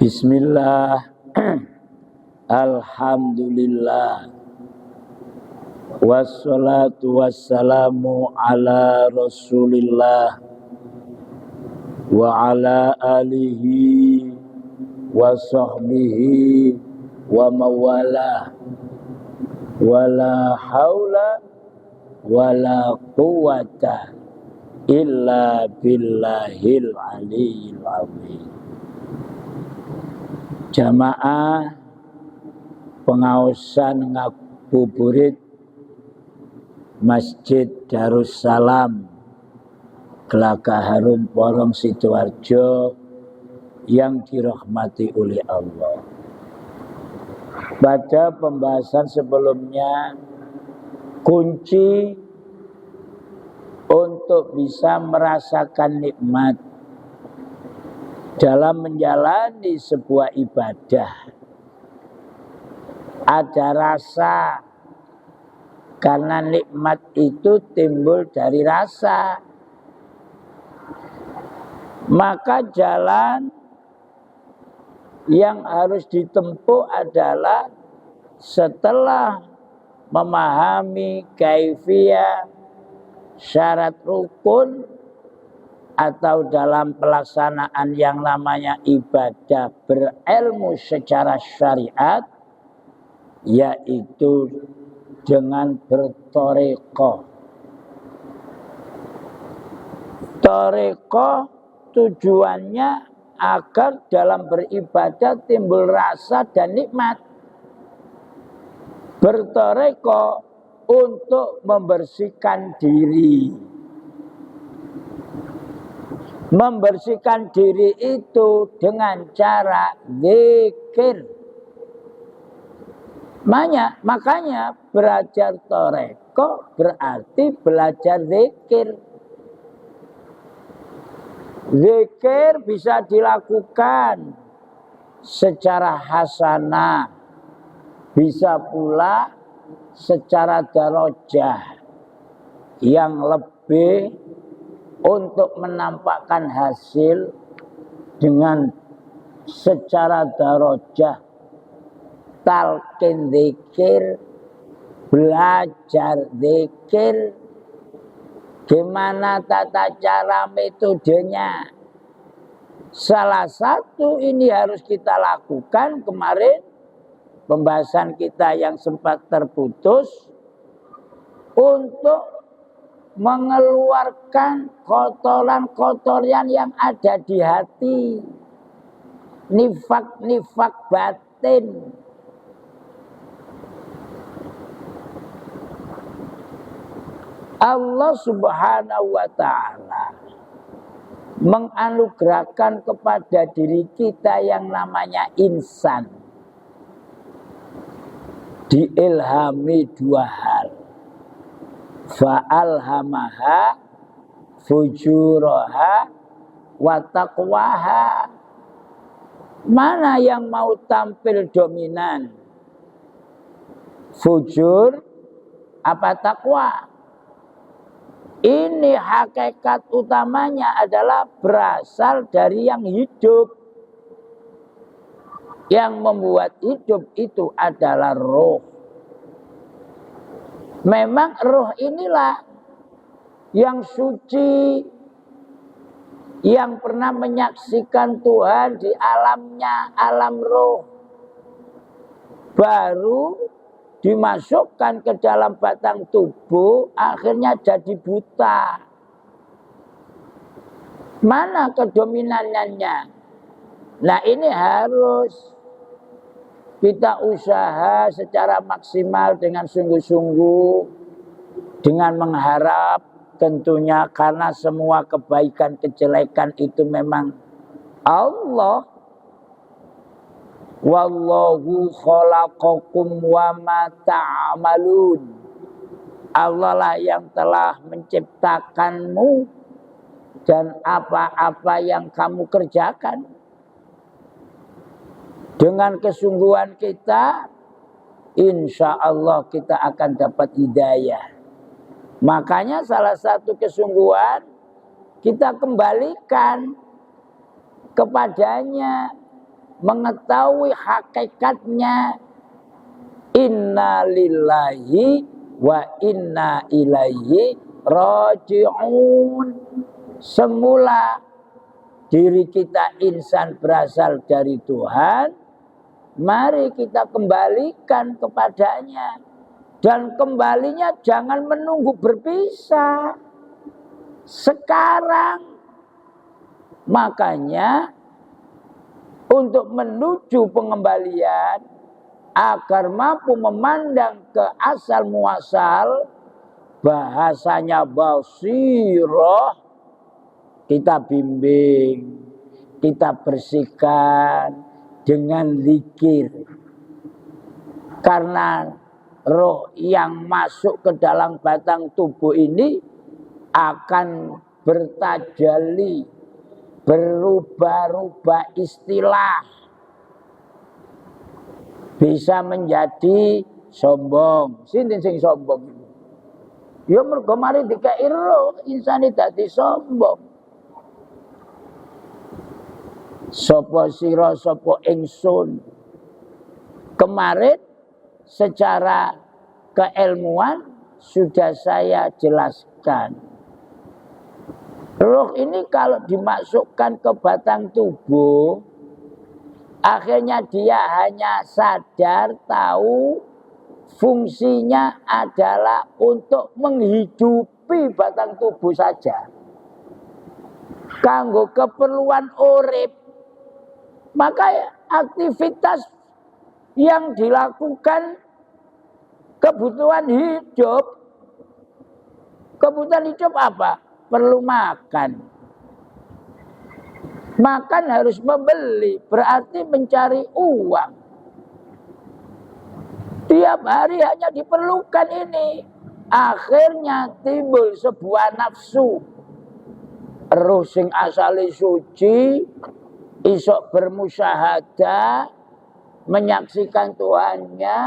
Bismillah, alhamdulillah, wassalatu wassalamu ala rasulillah wa ala alihi wa sahbihi wa mawala, wala haula wala quwata illa billahil aliyil azim. Jamaah pengaosan ngabuburit Masjid Darussalam Gelagah Harum Porong Sidoarjo yang dirahmati oleh Allah. Pada pembahasan sebelumnya, kunci untuk bisa merasakan nikmat dalam menjalani sebuah ibadah ada rasa, karena nikmat itu timbul dari rasa. Maka jalan yang harus ditempuh adalah setelah memahami kaifiyah, syarat rukun, atau dalam pelaksanaan yang namanya ibadah berilmu secara syariat, yaitu dengan bertoreko. Toreko tujuannya agar dalam beribadah timbul rasa dan nikmat. Bertoreko untuk membersihkan diri. Membersihkan diri itu dengan cara zikir. Makanya belajar toreko berarti belajar zikir. Zikir bisa dilakukan secara hasanah, bisa pula secara darajah yang lebih untuk menampakkan hasil dengan secara darajah talqin zikir, belajar zikir. Gimana tata cara metodenya? Salah satu ini harus kita lakukan. Kemarin pembahasan kita yang sempat terputus untuk mengeluarkan kotoran-kotoran yang ada di hati, nifak-nifak batin. Allah Subhanahu wa ta'ala menganugerahkan kepada diri kita yang namanya insan, diilhami dua hal. Fa'alhamaha fujuraha wa taqwaha. Mana yang mau tampil dominan? Fujur apa takwa? Ini hakikat utamanya adalah berasal dari yang hidup. Yang membuat hidup itu adalah roh. Memang roh inilah yang suci, yang pernah menyaksikan Tuhan di alamnya, alam roh. Baru dimasukkan ke dalam batang tubuh, akhirnya jadi buta. Mana kedominannya? Nah, ini harus kita usaha secara maksimal dengan sungguh-sungguh, dengan mengharap tentunya, karena semua kebaikan kejelekan itu memang Allah. Wallahu khalaqakum wa ma ta'malun. Allah lah yang telah menciptakanmu dan apa-apa yang kamu kerjakan. Dengan kesungguhan kita, insya Allah kita akan dapat hidayah. Makanya salah satu kesungguhan kita kembalikan kepadanya mengetahui hakikatnya inna lillahi wa inna ilaihi raji'un. Semula diri kita insan berasal dari Tuhan, mari kita kembalikan kepadanya. Dan kembalinya jangan menunggu berpisah, sekarang. Makanya untuk menuju pengembalian, agar mampu memandang ke asal muasal, bahasanya basiroh, kita bimbing, kita bersihkan dengan zikir. Karena roh yang masuk ke dalam batang tubuh ini akan bertajalli, berubah-ubah istilah. Bisa menjadi sombong. Sinten sing sombong? Ya mergo mari dikei roh insane dadi sombong. Sapa sira sapa ingsun. Kemarin secara keilmuan sudah saya jelaskan. Roh ini kalau dimasukkan ke batang tubuh, akhirnya dia hanya sadar tahu fungsinya adalah untuk menghidupi batang tubuh saja. Kanggo keperluan urip. Maka aktivitas yang dilakukan kebutuhan hidup. Kebutuhan hidup apa? Perlu makan. Makan harus membeli, berarti mencari uang. Tiap hari hanya diperlukan ini. Akhirnya timbul sebuah nafsu. Roh sing asale suci, isok bermusyahadah, menyaksikan Tuhannya,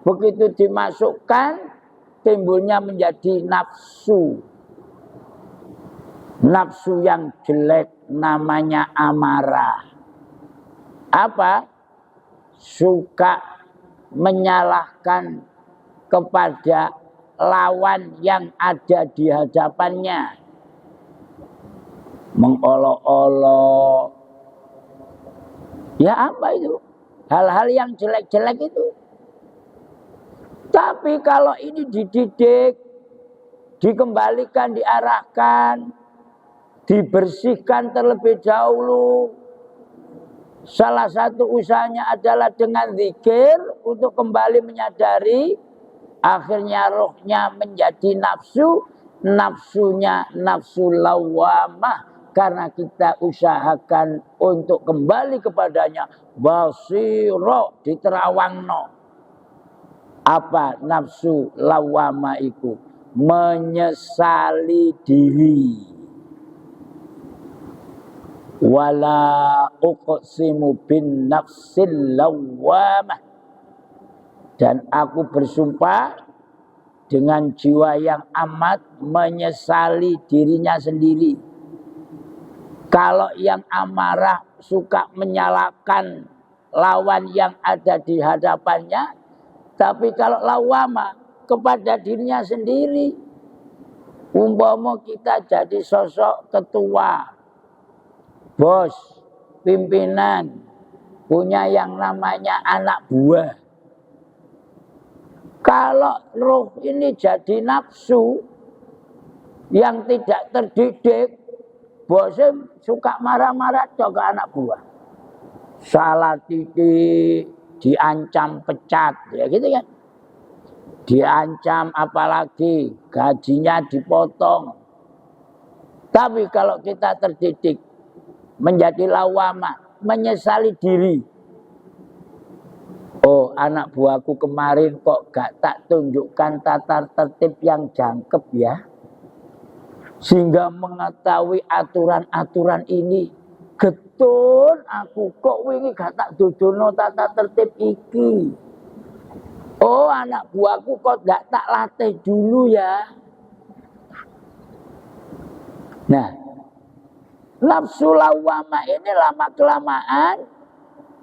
begitu dimasukkan, timbulnya menjadi nafsu. Nafsu yang jelek namanya amarah. Apa? Suka menyalahkan kepada lawan yang ada di hadapannya. Mengolok-olok. Ya apa itu? Hal-hal yang jelek-jelek itu. Tapi kalau ini dididik, dikembalikan, diarahkan, dibersihkan terlebih dahulu. Salah satu usahanya adalah dengan zikir untuk kembali menyadari. Akhirnya rohnya menjadi nafsu. Nafsunya nafsu lawamah. Karena kita usahakan untuk kembali kepadanya. Basiro diterawangno. Apa nafsu lawamah itu? Menyesali diri. Wala uqsimu bin nafsil lawamah. Dan aku bersumpah dengan jiwa yang amat menyesali dirinya sendiri. Kalau yang amarah suka menyalahkan lawan yang ada di hadapannya, tapi kalau lawamah kepada dirinya sendiri. Umpama kita jadi sosok ketua, bos, pimpinan, punya yang namanya anak buah. Kalau roh ini jadi nafsu yang tidak terdidik, bosnya suka marah-marah ke anak buah. Salah titik, diancam pecat, ya gitu kan. Diancam apalagi gajinya dipotong. Tapi kalau kita terdidik menjadi lawamah, menyesali diri. Oh, anak buahku kemarin kok gak tak tunjukkan tata tertib yang jangkep ya. Sehingga mengetahui aturan-aturan ini. Getun aku kok wingi gak tak dudono tata tertib iki. Oh, anak buahku kok gak tak latih dulu ya. Nah, nafsu lawamah ini lama kelamaan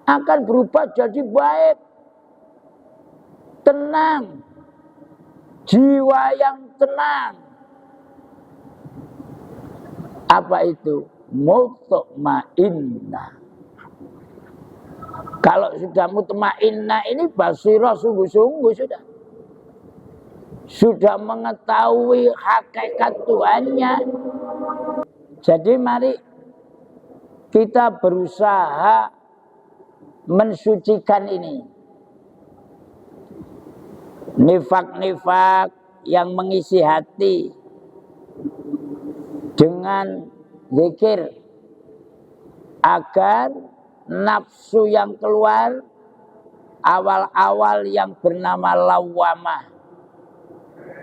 akan berubah jadi baik, tenang, jiwa yang tenang. Apa itu? Mutmainnah. Kalau sudah mutmainnah ini basirah sungguh-sungguh sudah mengetahui hakikat Tuhannya. Jadi mari kita berusaha mensucikan ini. Nifak-nifak yang mengisi hati dengan zikir agar nafsu yang keluar awal-awal yang bernama lawamah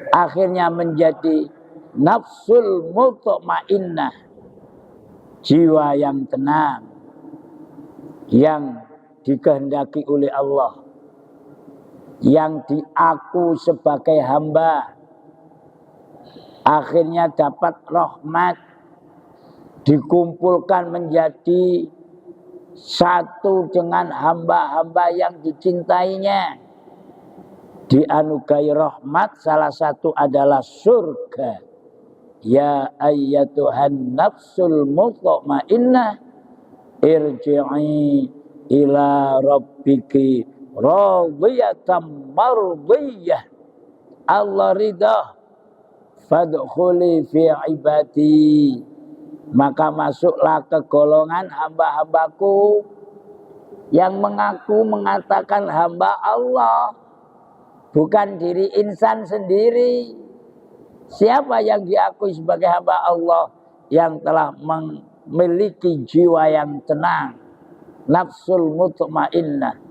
akhirnya menjadi nafsul mutmainnah, jiwa yang tenang yang dikehendaki oleh Allah, yang diaku sebagai hamba, akhirnya dapat rahmat, dikumpulkan menjadi satu dengan hamba-hamba yang dicintainya, dianugerahi rahmat, salah satu adalah surga. Ya ayyatuhan nafsul mutmainnah irji'i ila rabbiki radiyatan mardiyah. Allah ridha, fadkhuli fi ibadi, maka masuklah ke golongan hamba-hambaku yang mengaku mengatakan hamba Allah, bukan diri insan sendiri. Siapa yang diakui sebagai hamba Allah? Yang telah memiliki jiwa yang tenang, nafsul mutmainnah.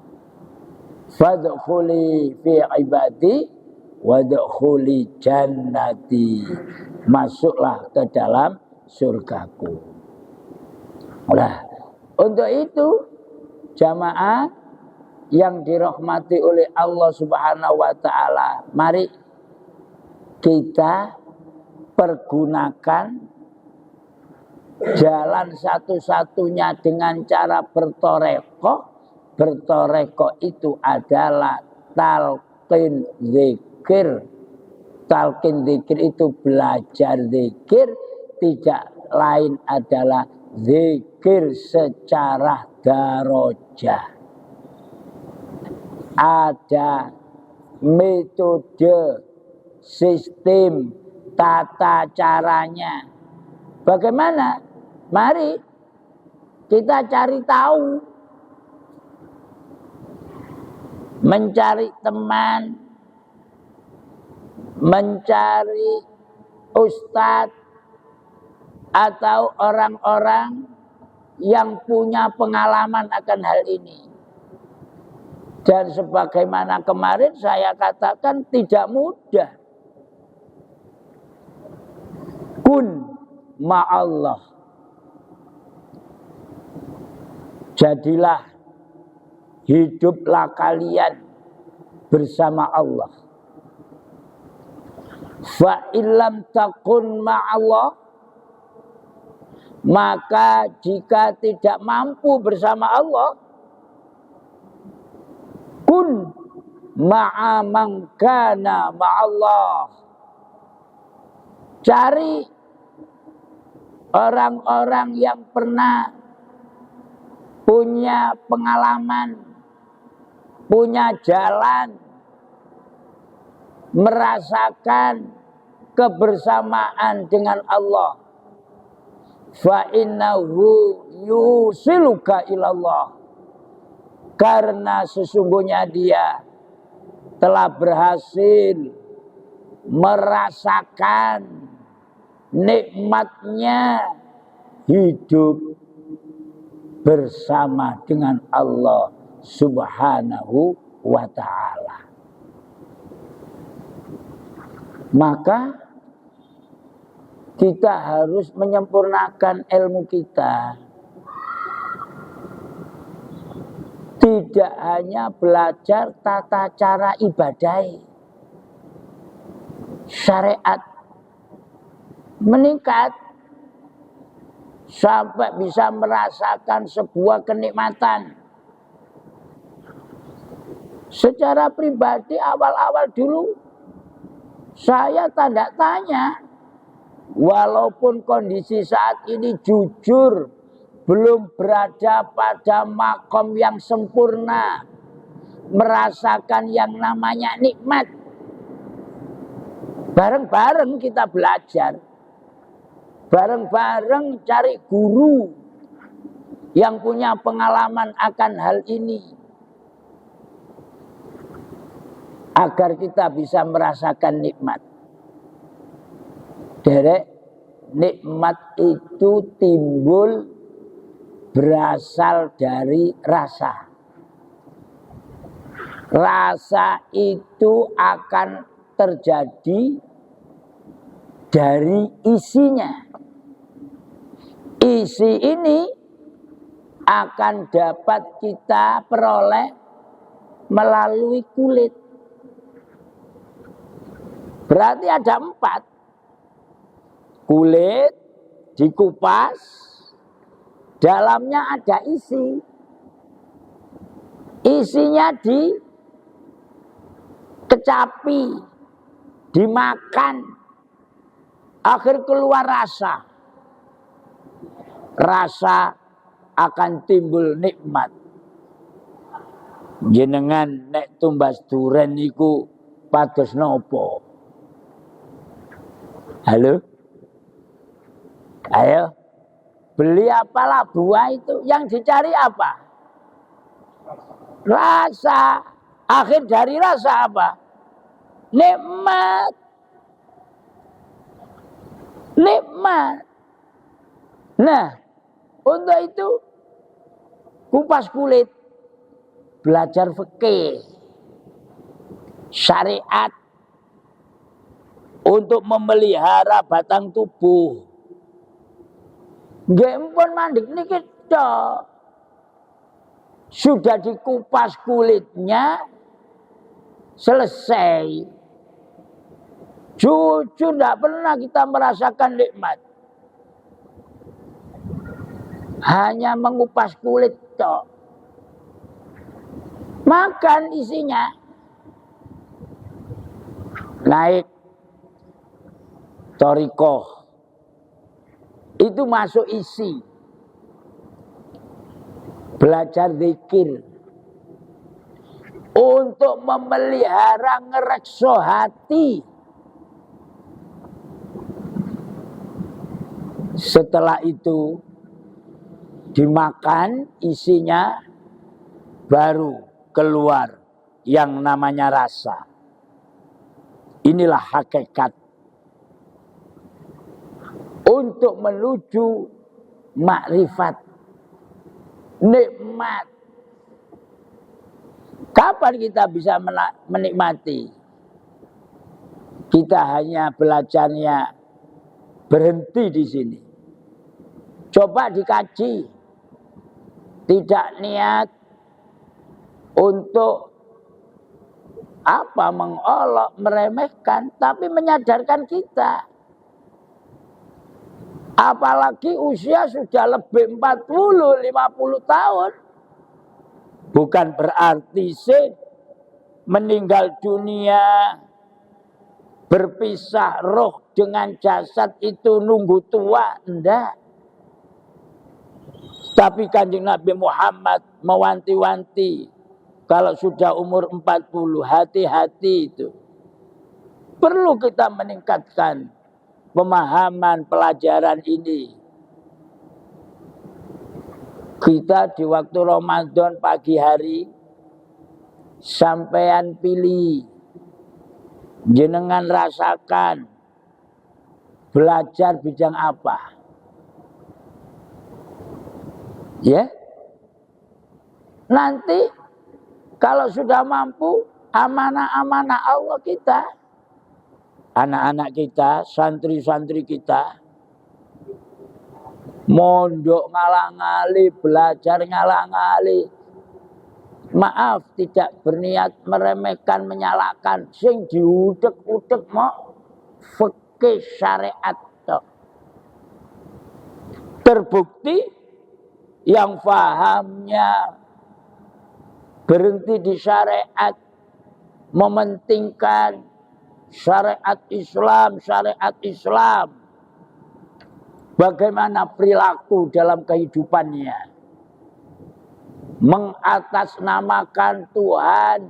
Fadkhuli fi ibadi wadkhuli jannati, masuklah ke dalam surgaku. Nah, untuk itu jamaah yang dirahmati oleh Allah Subhanahu wa taala, mari kita pergunakan jalan satu-satunya dengan cara bertorekoh. Bertorekoh itu adalah talqin zikir. Talqin zikir itu belajar zikir, tidak lain adalah zikir secara darajah. Ada metode, sistem, tata caranya. Bagaimana? Mari kita cari tahu. Mencari teman, mencari ustadz atau orang-orang yang punya pengalaman akan hal ini. Dan sebagaimana kemarin saya katakan, tidak mudah. Kun ma'allah, jadilah, hiduplah kalian bersama Allah. Fa illam takun ma'allah, maka jika tidak mampu bersama Allah, kun ma'a man kana ma'allah, cari orang-orang yang pernah punya pengalaman, punya jalan, merasakan kebersamaan dengan Allah. Fa innahu yusiluka ilallah, karena sesungguhnya dia telah berhasil merasakan nikmatnya hidup bersama dengan Allah Subhanahu wa ta'ala. Maka kita harus menyempurnakan ilmu kita. Tidak hanya belajar tata cara ibadah, syariat meningkat sampai bisa merasakan sebuah kenikmatan Secara pribadi awal-awal dulu saya tanda tanya. Walaupun kondisi saat ini jujur belum berada pada makom yang sempurna, merasakan yang namanya nikmat. Bareng-bareng kita belajar, bareng-bareng cari guru yang punya pengalaman akan hal ini, agar kita bisa merasakan nikmat. Derek, nikmat itu timbul berasal dari rasa. Rasa itu akan terjadi dari isinya. Isi ini akan dapat kita peroleh melalui kulit. Berarti ada 4. Kulit dikupas, dalamnya ada isi. Isinya dikecapi, dimakan, akhir keluar rasa. Rasa akan timbul nikmat. Jenengan nek tumbas duren niku pados nopo? Halo? Ayo, beli apalah buah itu, yang dicari apa? Rasa. Akhir dari rasa apa? Nikmat. Nikmat. Nah, untuk itu kupas kulit, belajar fikih, syariat untuk memelihara batang tubuh. Nggih pun mandek niki tok. Sudah dikupas kulitnya, selesai. Jujur tidak pernah kita merasakan nikmat. Hanya mengupas kulit tok. Makan isinya. Naik thariqah. Itu masuk isi. Belajar zikir. Untuk memelihara ngerekso hati. Setelah itu dimakan isinya, baru keluar yang namanya rasa. Inilah hakikat. Untuk menuju makrifat, nikmat. Kapan kita bisa menikmati? Kita hanya belajarnya berhenti di sini. Coba dikaji. Tidak niat untuk mengolok, meremehkan, tapi menyadarkan kita. Apalagi usia sudah lebih 40-50 tahun. Bukan berarti meninggal dunia, berpisah roh dengan jasad itu nunggu tua. Enggak. Tapi Kanjeng Nabi Muhammad mewanti-wanti. Kalau sudah umur 40, hati-hati itu. Perlu kita meningkatkan pemahaman pelajaran ini. Kita di waktu Ramadan pagi hari, sampean pilih, jenengan rasakan, belajar bidang apa? Ya, nanti kalau sudah mampu, amanah-amanah Allah kita, anak-anak kita, santri-santri kita, mondok ngalang-ngali, belajar ngalang-ngali. Maaf, tidak berniat meremehkan, menyalahkan. Sing diudek-udek mau fikih syariat. Terbukti yang fahamnya berhenti di syariat, mementingkan syariat Islam, syariat Islam. Bagaimana perilaku dalam kehidupannya, mengatasnamakan Tuhan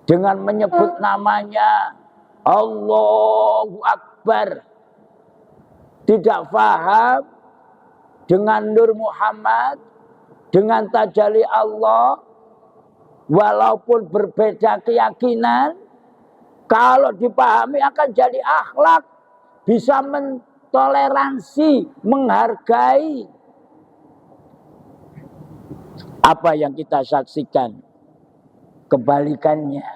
dengan menyebut namanya Allahu Akbar, tidak paham dengan Nur Muhammad, dengan tajalli Allah, walaupun berbeda keyakinan, kalau dipahami akan jadi akhlak, bisa mentoleransi, menghargai. Apa yang kita saksikan, kebalikannya.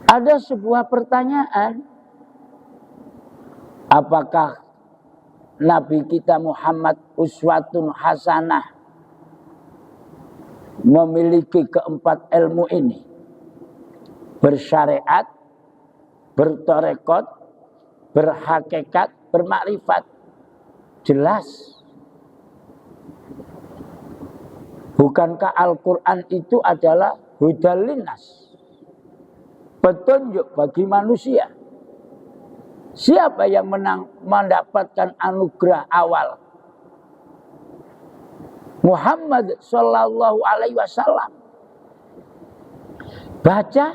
Ada sebuah pertanyaan, apakah Nabi kita Muhammad uswatun hasanah memiliki keempat ilmu ini? Bersyariat, bertorekot, berhakikat, bermakrifat. Jelas. Bukankah Al-Quran itu adalah hudal linnas, petunjuk bagi manusia? Siapa yang mendapatkan anugerah awal? Muhammad Sallallahu Alaihi Wasallam. Baca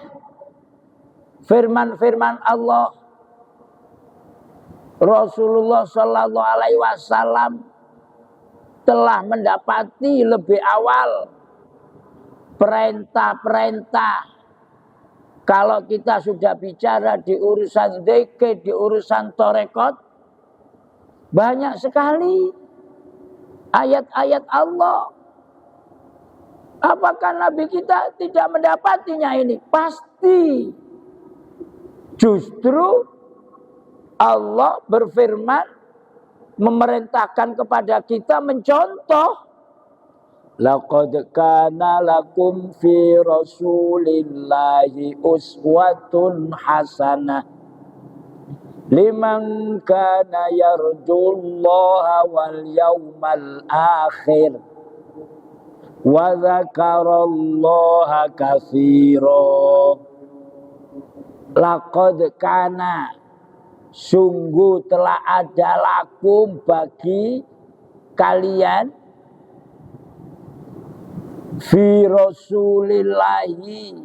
firman-firman Allah. Rasulullah Sallallahu Alaihi Wasallam telah mendapati lebih awal perintah-perintah. Kalau kita sudah bicara di urusan dzikir, di urusan torekot, banyak sekali ayat-ayat Allah. Apakah Nabi kita tidak mendapatinya ini? Pasti. Justru Allah berfirman, memerintahkan kepada kita mencontoh. Laqad kana lakum fi rasulillahi uswatun hasanah liman kana yarjullaha wal yawmal akhir wa dzakarallaha katsira. Laqad kana, sungguh telah ada lakum bagi kalian, fi rasulillahi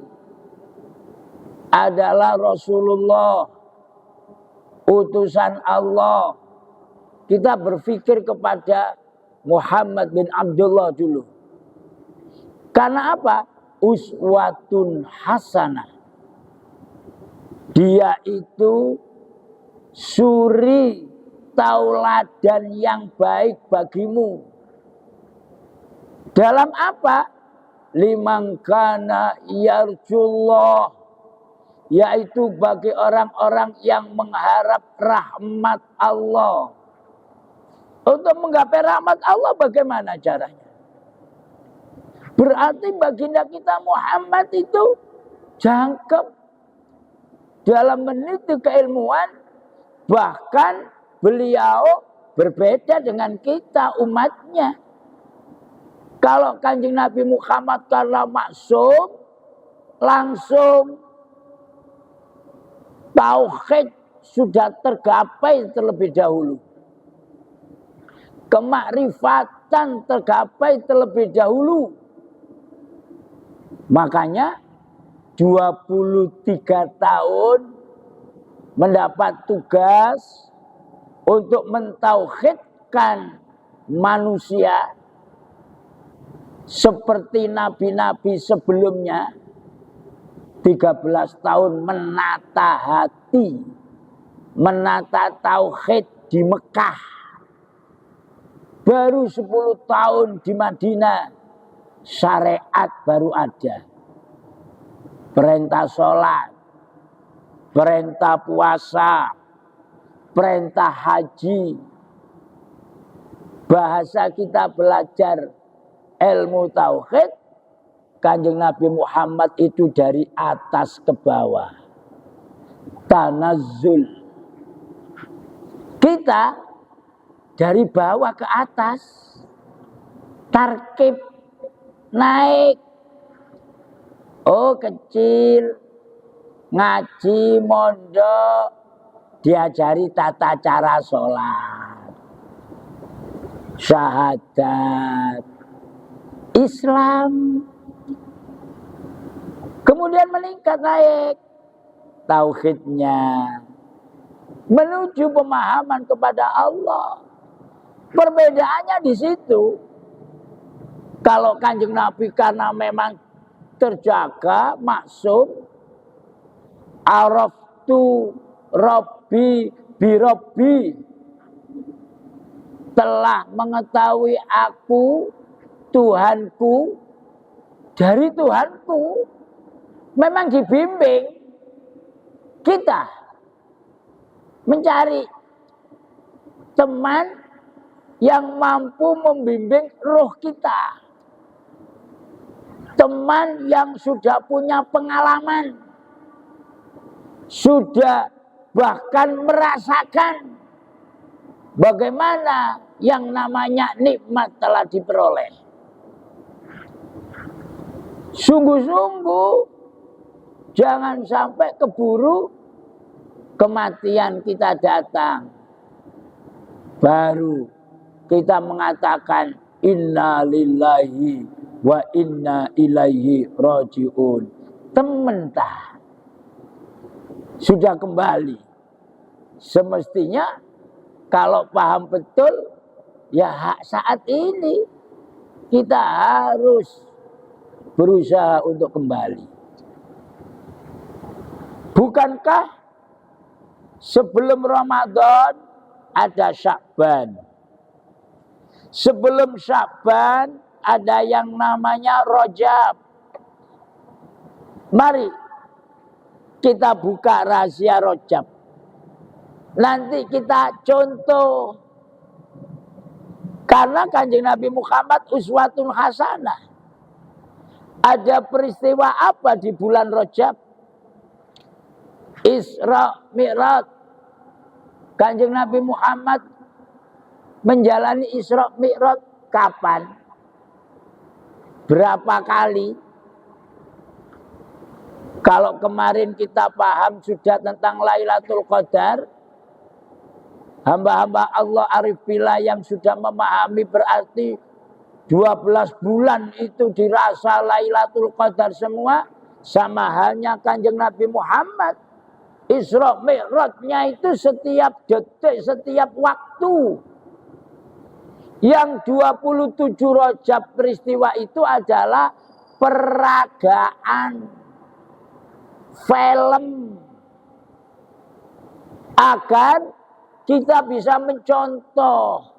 adalah Rasulullah, utusan Allah. Kita berpikir kepada Muhammad bin Abdullah dulu. Karena apa? Uswatun hasanah. Dia itu suri tauladan yang baik bagimu. Dalam apa? Liman kana yarjullah, yaitu bagi orang-orang yang mengharap rahmat Allah. Untuk menggapai rahmat Allah bagaimana caranya? Berarti baginda kita Muhammad itu jangkep dalam meniti keilmuan, bahkan beliau berbeda dengan kita umatnya. Kalau Kanjeng Nabi Muhammad karena maksum, langsung tauhid sudah tergapai terlebih dahulu. Kemakrifatan tergapai terlebih dahulu. Makanya 23 tahun mendapat tugas untuk mentauhidkan manusia. Seperti nabi-nabi sebelumnya, 13 tahun menata hati, menata tauhid di Mekah. Baru 10 tahun di Madinah, syariat baru ada. Perintah sholat, perintah puasa, perintah haji. Bahasa kita belajar ilmu tauhid, Kanjeng Nabi Muhammad itu dari atas ke bawah. Tanazzul. Kita dari bawah ke atas. tarkib naik. Oh kecil, ngaji, mondok, diajari tata cara sholat, syahadat, Islam. Kemudian meningkat naik tauhidnya, menuju pemahaman kepada Allah. Perbedaannya di situ. Kalau Kanjeng Nabi karena memang terjaga, maksum, araftu Rabbi birabbi, telah mengetahui aku Tuhanku dari Tuhanku. Memang dibimbing kita mencari teman yang mampu membimbing roh kita, teman yang sudah punya pengalaman, sudah bahkan merasakan bagaimana yang namanya nikmat telah diperoleh. Sungguh-sungguh jangan sampai keburu kematian kita datang, baru kita mengatakan inna lillahi wa inna ilaihi rajiun. Tementah sudah kembali. Semestinya kalau paham betul, ya saat ini kita harus berusaha untuk kembali. Bukankah sebelum Ramadan ada Sya'ban? Sebelum Sya'ban ada yang namanya Rajab. Mari kita buka rahasia Rajab. Nanti kita contoh. Karena Kanjeng Nabi Muhammad uswatun hasanah. Ada peristiwa apa di bulan Rajab? Isra Mi'raj. Kanjeng Nabi Muhammad menjalani Isra Mi'raj kapan? Berapa kali? Kalau kemarin kita paham sudah tentang Lailatul Qadar, hamba-hamba Allah arif billah yang sudah memahami berarti 12 bulan itu dirasa Lailatul Qadar semua. Sama halnya Kanjeng Nabi Muhammad, Isra Mi'rajnya itu setiap detik, setiap waktu. Yang 27 Rajab peristiwa itu adalah peragaan film agar kita bisa mencontoh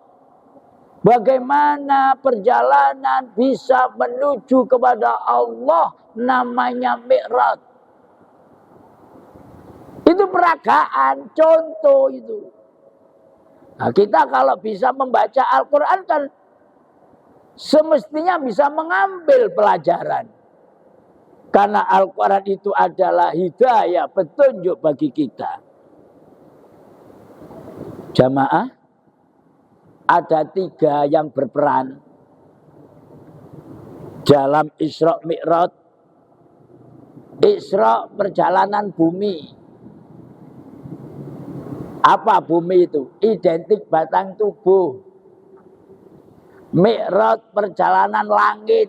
bagaimana perjalanan bisa menuju kepada Allah, namanya Mi'raj. Itu peragaan, contoh itu. Nah, kita kalau bisa membaca Al-Quran kan semestinya bisa mengambil pelajaran. Karena Al-Quran itu adalah hidayah, petunjuk bagi kita. Jamaah, ada 3 yang berperan dalam Isra Mi'raj. Isra perjalanan bumi. Apa bumi itu? Identik batang tubuh. Mi'raj perjalanan langit.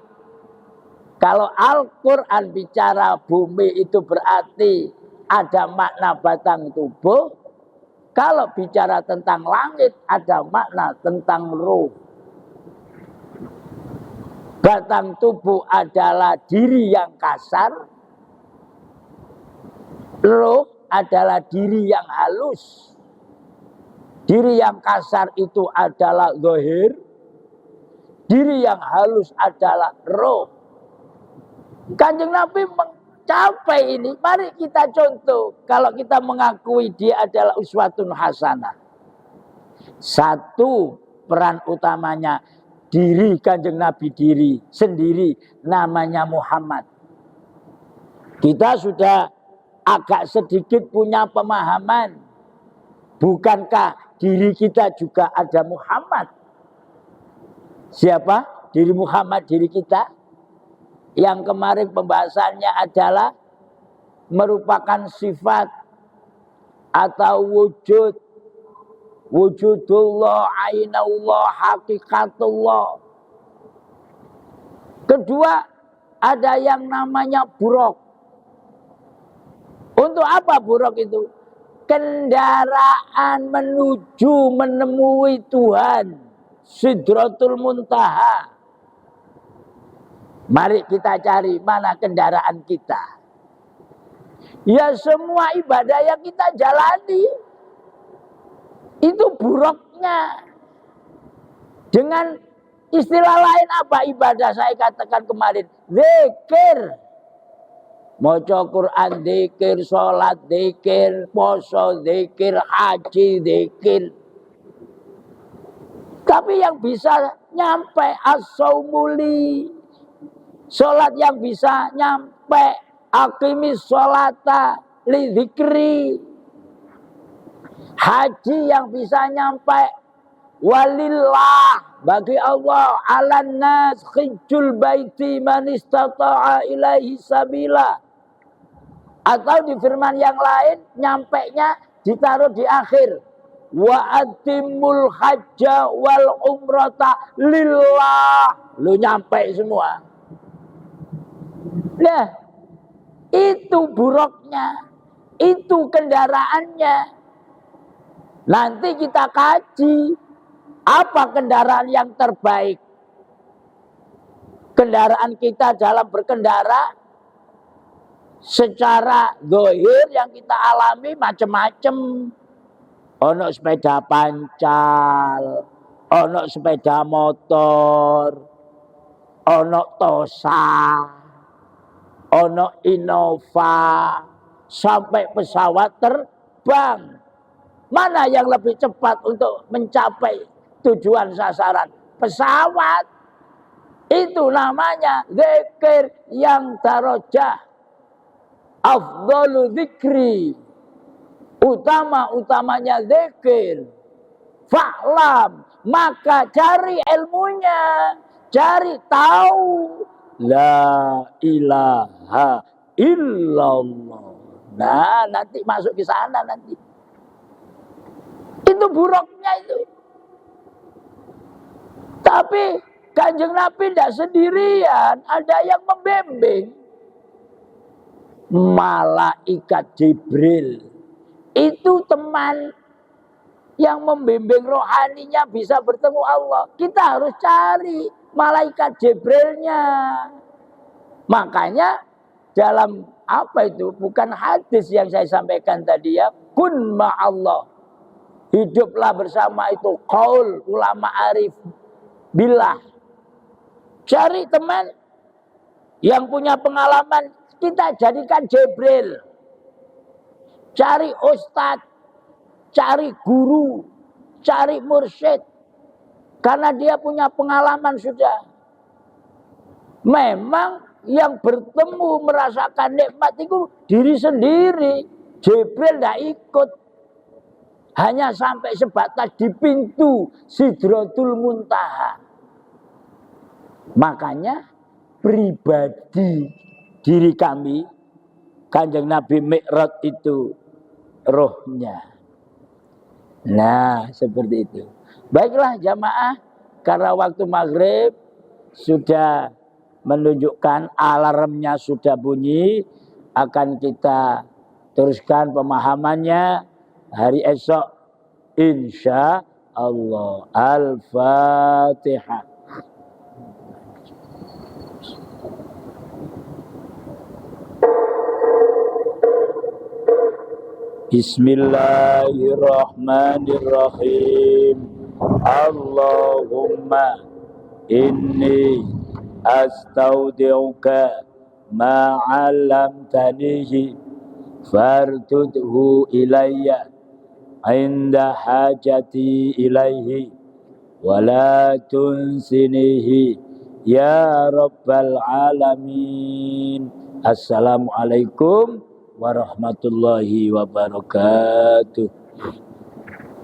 Kalau Al-Quran bicara bumi itu berarti ada makna batang tubuh. Kalau bicara tentang langit ada makna tentang ruh. Batang tubuh adalah diri yang kasar. Ruh adalah diri yang halus. Diri yang kasar itu adalah zahir. Diri yang halus adalah roh. Kanjeng Nabi mencapai ini. Mari kita contoh. Kalau kita mengakui dia adalah uswatun hasanah. Satu peran utamanya diri Kanjeng Nabi diri sendiri, namanya Muhammad. Kita sudah agak sedikit punya pemahaman. Bukankah diri kita juga ada Muhammad? Siapa? diri Muhammad, diri kita. Yang kemarin pembahasannya adalah merupakan sifat atau wujud, wujudullah, ainullah, hakikatullah. Kedua, ada yang namanya buruk. Untuk apa buruk itu? Kendaraan menuju menemui Tuhan, Sidratul Muntaha. Mari kita cari mana kendaraan kita. Ya semua ibadah yang kita jalani itu buruknya. Dengan istilah lain apa ibadah saya katakan kemarin? Zikir. Maca Quran zikir, sholat zikir, poso zikir, haji zikir. Tapi yang bisa nyampe as-saumuli, sholat yang bisa nyampe aqimis sholata li zikri, haji yang bisa nyampe walillah, bagi Allah, alan nas hijjul baiti man istata'a ilaihi sabila. Atau di firman yang lain nyampainya ditaruh di akhir, wa atimul hajja wal umrata lillah. Lu nyampe semua. Nah, itu buruknya, itu kendaraannya. Nanti kita kaji apa kendaraan yang terbaik. Kendaraan kita dalam berkendara secara zahir yang kita alami macam-macam. Ono sepeda pancal, ono sepeda motor, ono Tosa, ono Innova, sampai pesawat terbang. Mana yang lebih cepat untuk mencapai tujuan sasaran? Pesawat. Itu namanya zikir yang darajah. Afdalu zikri, utama-utamanya zikir. Fa'lam, maka cari ilmunya, cari tahu. La ilaha illallah. Nah, nanti masuk ke sana nanti. Itu buruknya itu. Tapi Kanjeng Nabi tidak sendirian, ada yang membimbing. Malaikat Jibril itu teman yang membimbing rohaninya bisa bertemu Allah. Kita harus cari malaikat Jibrilnya. Makanya dalam apa itu, bukan hadis yang saya sampaikan tadi ya, kun ma'allah, hiduplah bersama, itu qaul ulama arif billah. Cari teman yang punya pengalaman, kita jadikan Jibril. Cari ustadz, cari guru, cari mursyid. Karena dia punya pengalaman sudah. Memang yang bertemu merasakan nikmat itu diri sendiri. Jibril tidak ikut. Hanya sampai sebatas di pintu Sidratul Muntaha. Makanya pribadi diri kami, Kanjeng Nabi Mi'raj itu rohnya. Nah, seperti itu. Baiklah jamaah, karena waktu maghrib sudah menunjukkan alarmnya sudah bunyi, akan kita teruskan pemahamannya hari esok insya Allah. Al-Fatihah. Bismillahirrahmanirrahim. Allahumma inni astaudi'uka ma 'allamtanihi fardudhu ilayya 'inda hajati ilaihi wa la tunsinihi ya rabbal alamin. Assalamualaikum warahmatullahi wabarakatuh.